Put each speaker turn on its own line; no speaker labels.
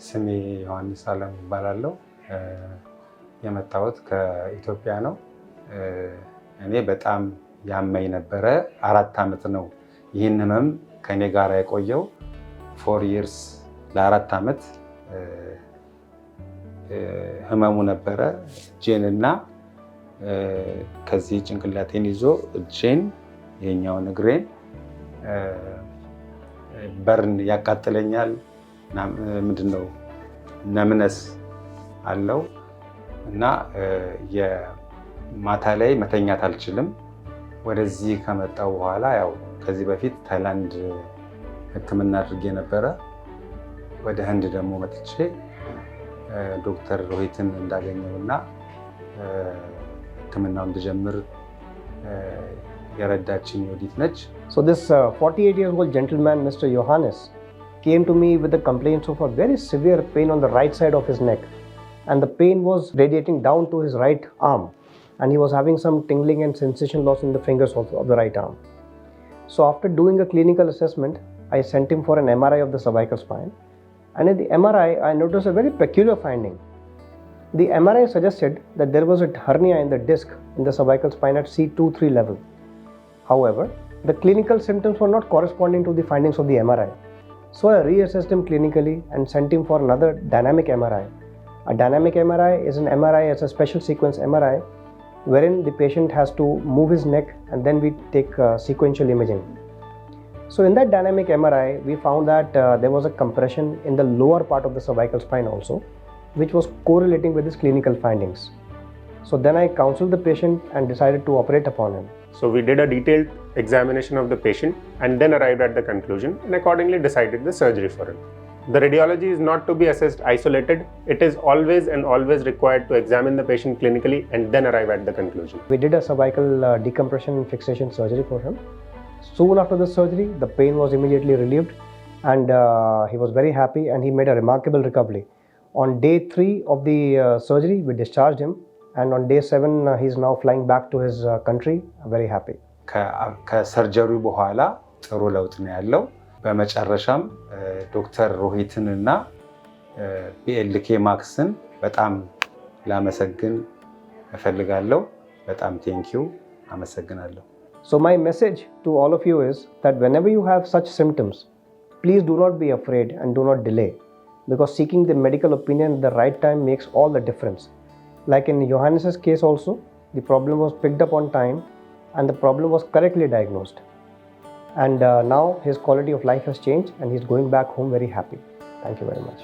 ስሜ ዮሐንስ አለሙ እባላለሁ። የመጣሁት ከኢትዮጵያ ነው። እኔ በጣም ያመኝ ነበረ። 4 ዓመት ነው ይህን ህመም ከኔ ጋር የቆየው 4 years ለ4 ዓመት ህመሙ ነበረ። እጄን እና ከዚህ ጭንቅላቴን ይዞ እጄን ይሄኛውን እግሬን በርን ያቃጥለኛል። ምንድነው ነምነስ አለው እና የማታ ላይ መተኛት አልችልም። ወደዚህ ከመጣው በኋላ ያው ከዚህ በፊት ታይላንድ ሕክምና አድርጌ ነበረ። ወደ ህንድ ደግሞ መጥቼ ዶክተር ሮሂትን እንዳገኘውና ሕክምናውን እንድጀምር የረዳችኝ ወዲት ነች።
So this 48-year-old gentleman, Mr. Yohannes, came to me with the complaints of a very severe pain on the right side of his neck, and the pain was radiating down to his right arm, and he was having some tingling and sensation loss in the fingers of the right arm. So after doing a clinical assessment, I sent him for an MRI of the cervical spine, and in the MRI I noticed a very peculiar finding. The MRI suggested that there was a hernia in the disc in the cervical spine at C2-3 level. However, the clinical symptoms were not corresponding to the findings of the MRI. So I reassessed him clinically and sent him for another dynamic MRI. A dynamic MRI is an MRI, it's a special sequence MRI wherein the patient has to move his neck and then we take sequential imaging. So in that dynamic MRI, we found that there was a compression in the lower part of the cervical spine also, which was correlating with his clinical findings. So then I counseled the patient and decided to operate upon him.
So we did a detailed examination of the patient and then arrived at the conclusion and accordingly decided the surgery for him. The radiology is not to be assessed isolated. It is always required to examine the patient clinically and then arrive at the conclusion.
We did a cervical decompression and fixation surgery for him. Soon after the surgery, the pain was immediately relieved and he was very happy and he made a remarkable recovery. On day 3 of the surgery, we discharged him. And on day 7, he's now flying back to his country, very happy.
ከሰርጀሪው በኋላ ጥሩ ለውጥ ነው ያለው። በመጨረሻም ዶክተር ሮሂትን እና BLK-Maxን በጣም ላመሰግን እፈልጋለሁ። በጣም ቴንኪው፣ አመሰግናለሁ።
So my message to all of you is that whenever you have such symptoms, please do not be afraid and do not delay, because seeking the medical opinion at the right time makes all the difference. Like in Yohannes' case also, the problem was picked up on time and the problem was correctly diagnosed. And now his quality of life has changed and he's going back home very happy. Thank you very much.